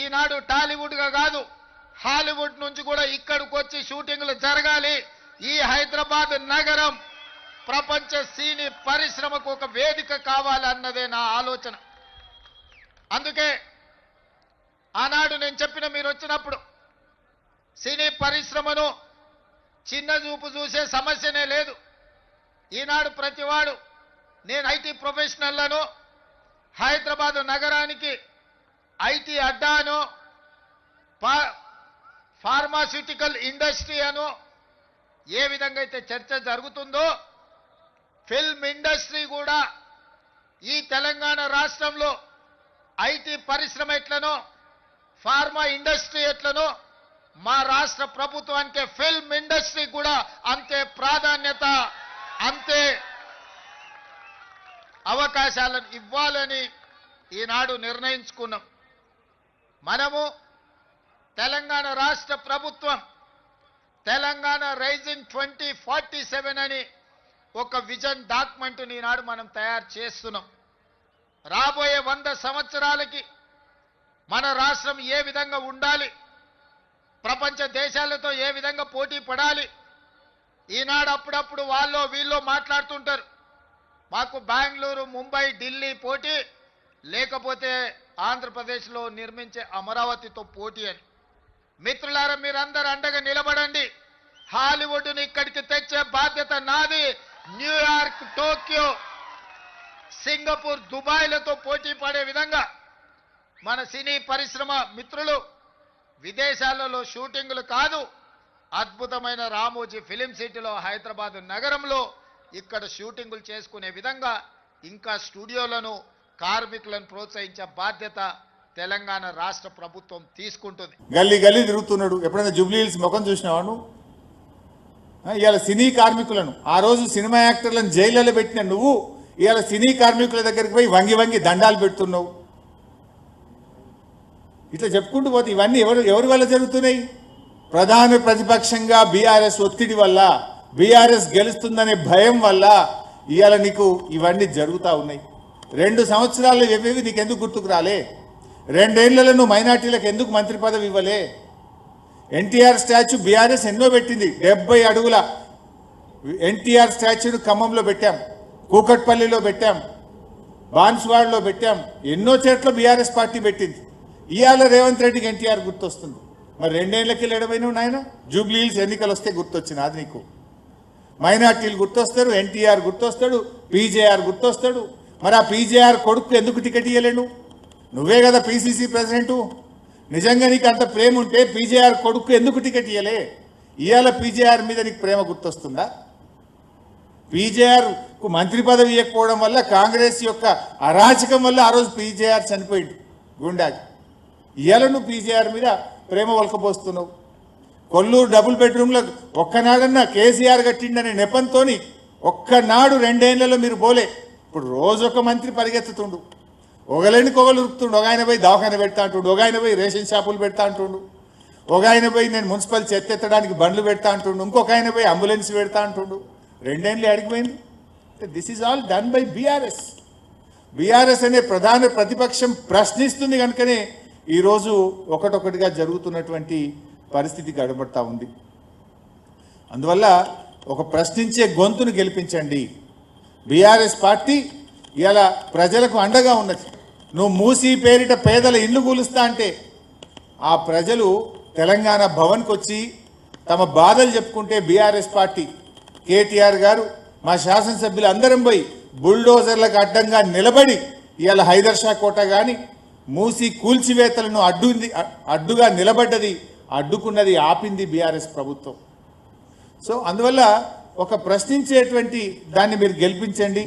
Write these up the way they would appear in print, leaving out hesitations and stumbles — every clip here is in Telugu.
ఈనాడు టాలీవుడ్గా కాదు హాలీవుడ్ నుంచి కూడా ఇక్కడికి వచ్చి షూటింగ్లు జరగాలి. ఈ హైదరాబాద్ నగరం ప్రపంచ సినీ పరిశ్రమకు ఒక వేదిక కావాలన్నదే నా ఆలోచన. అందుకే ఆనాడు నేను చెప్పిన మీరు వచ్చినప్పుడు సినీ పరిశ్రమను చిన్న చూపు చూసే సమస్యనే లేదు. ఈనాడు ప్రతివాడు నేను ఐటీ ప్రొఫెషనల్లను హైదరాబాద్ నగరానికి ఐటీ అడ్డాను ఫార్మాస్యూటికల్ ఇండస్ట్రీ అను ఏ విధంగా అయితే చర్చ జరుగుతుందో ఫిల్మ్ ఇండస్ట్రీ కూడా ఈ తెలంగాణ రాష్ట్రంలో ఐటీ పరిశ్రమ ఎట్లనో ఫార్మా ఇండస్ట్రీ ఎట్లనో మా రాష్ట్ర ప్రభుత్వానికి ఫిల్మ్ ఇండస్ట్రీ కూడా అంతే ప్రాధాన్యత అంతే అవకాశాలను ఇవ్వాలని ఈనాడు నిర్ణయించుకున్నాం. మనము తెలంగాణ రాష్ట్ర ప్రభుత్వం తెలంగాణ రైజింగ్ 2047 అని ఒక విజన్ డాక్యుమెంట్ ఈనాడు మనం తయారు చేస్తున్నాం. రాబోయే 100 సంవత్సరాలకి మన రాష్ట్రం ఏ విధంగా ఉండాలి, ప్రపంచ దేశాలతో ఏ విధంగా పోటీ పడాలి. ఈనాడు అప్పుడప్పుడు వాళ్ళు వీళ్ళు మాట్లాడుతుంటారు మాకు బెంగళూరు ముంబై ఢిల్లీ పోటీ లేకపోతే ఆంధ్రప్రదేశ్లో నిర్మించే అమరావతితో పోటీ అని. మిత్రులారా మీరందరూ అండగా నిలబడండి. హాలీవుడ్ని ఇక్కడికి తెచ్చే బాధ్యత నాది. న్యూయార్క్, టోక్యో, సింగపూర్, దుబాయ్లతో పోటీ పడే విధంగా మన సినీ పరిశ్రమ మిత్రులు విదేశాలలో షూటింగ్లు కాదు అద్భుతమైన రామోజీ ఫిలిం సిటీలో హైదరాబాద్ నగరంలో ఇక్కడ షూటింగులు చేసుకునే విధంగా ఇంకా స్టూడియోలను కార్మికులను ప్రోత్సహించే బాధ్యత తెలంగాణ రాష్ట్ర ప్రభుత్వం తీసుకుంటుంది. గల్లీ గల్లీ తిరుగుతున్నాడు. ఎప్పుడైనా జూబ్లీ హిల్స్ ముఖం చూసినావాను? ఇవాళ సినీ కార్మికులను ఆ రోజు సినిమా యాక్టర్లను జైళ్ళలో పెట్టిన నువ్వు ఇవాళ సినీ కార్మికుల దగ్గరికి పోయి వంగి వంగి దండాలు పెడుతున్నావు. ఇట్లా చెప్పుకుంటూ పోతే ఇవన్నీ ఎవరి వల్ల జరుగుతున్నాయి? ప్రధాన ప్రతిపక్షంగా బీఆర్ఎస్ ఒత్తిడి వల్ల, బీఆర్ఎస్ గెలుస్తుందనే భయం వల్ల ఇవాళ నీకు ఇవన్నీ జరుగుతూ ఉన్నాయి. 2 సంవత్సరాలు ఇవేవి నీకు ఎందుకు గుర్తుకు రాలే? 2 ఏళ్లలో నువ్వు మైనార్టీలకు ఎందుకు మంత్రి పదవి ఇవ్వలే? ఎన్టీఆర్ స్టాచ్యూ బీఆర్ఎస్ ఎన్నో పెట్టింది. 70 అడుగుల ఎన్టీఆర్ స్టాచ్యూను ఖమ్మంలో పెట్టాం, కూకట్పల్లిలో పెట్టాం, బాన్స్వాడలో పెట్టాం, ఎన్నో చోట్ల బీఆర్ఎస్ పార్టీ పెట్టింది. ఇవాళ రేవంత్ రెడ్డికి ఎన్టీఆర్ గుర్తొస్తుంది. మరి 2 ఏళ్లకి ఎడమైనావు నాయన. జూబ్లీ హిల్స్ ఎన్నికలు వస్తే గుర్తొచ్చింది అది నీకు. మైనార్టీలు గుర్తొస్తారు, ఎన్టీఆర్ గుర్తొస్తాడు, పీజేఆర్ గుర్తొస్తాడు. మరి ఆ పీజేఆర్ కొడుకు ఎందుకు టికెట్ ఇవ్వలేను? నువ్వే కదా పీసీసీ ప్రెసిడెంటు. నిజంగా నీకు అంత ప్రేమ ఉంటే పీజేఆర్ కొడుకు ఎందుకు టికెట్ ఇవ్వలే? ఇవాళ పీజేఆర్ మీద నీకు ప్రేమ గుర్తొస్తుందా? పీజేఆర్కు మంత్రి పదవి ఇవ్వకపోవడం వల్ల కాంగ్రెస్ యొక్క అరాచకం వల్ల ఆ రోజు పీజేఆర్ చనిపోయింది గుండాకి. ఇవాళ నువ్వు పీజేఆర్ మీద ప్రేమ వలకపోస్తున్నావు. కొల్లూరు డబుల్ బెడ్రూమ్లో ఒక్కనాడన్నా కేసీఆర్ కట్టిండనే నెపంతో ఒక్కనాడు 2 ఏళ్లలో మీరు పోలే. ఇప్పుడు రోజు ఒక మంత్రి పరిగెత్తుతుండు. ఒకలేని కొగలు ఉరుకుతుండు. ఒక ఆయన పోయి దవాఖాన పెడతా అంటుండు, ఒక ఆయన పోయి రేషన్ షాపులు పెడతా అంటుండు, ఒక ఆయన పోయి నేను మున్సిపల్ చెత్త ఎత్తడానికి బండ్లు పెడతా అంటుండు, ఇంకొక ఆయన పోయి అంబులెన్స్ పెడతా అంటుండు. 2 ఏళ్ళు అడిగిపోయింది. This is all done by BRS. BRS అనే ప్రధాన ప్రతిపక్షం ప్రశ్నిస్తుంది కనుకనే ఈరోజు ఒకటొకటిగా జరుగుతున్నటువంటి పరిస్థితి గడబడతా ఉంది. అందువల్ల ఒక ప్రశ్నించే గొంతును గెలిపించండి. బీఆర్ఎస్ పార్టీ ఇలా ప్రజలకు అండగా ఉన్నది. నువ్వు మూసీ పేరిట పేదల ఇల్లు కూలుస్తా అంటే ఆ ప్రజలు తెలంగాణ భవన్కి వచ్చి తమ బాధలు చెప్పుకుంటే బీఆర్ఎస్ పార్టీ కేటీఆర్ గారు మా శాసనసభ్యులు అందరం పోయి బుల్డోజర్లకు అడ్డంగా నిలబడి ఇవాళ హైదర్ షా కోట కానీ మూసి కూల్చివేతలను అడ్డుగా నిలబడ్డది, అడ్డుకున్నది, ఆపింది బీఆర్ఎస్ ప్రభుత్వం. సో అందువల్ల ఒక ప్రశ్నించేటువంటి దాన్ని మీరు గెలిపించండి.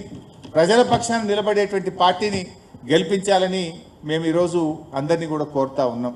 ప్రజల పక్షాన నిలబడేటువంటి పార్టీని గెలిపించాలని మేము ఈరోజు అందరినీ కూడా కోరుతా ఉన్నాం.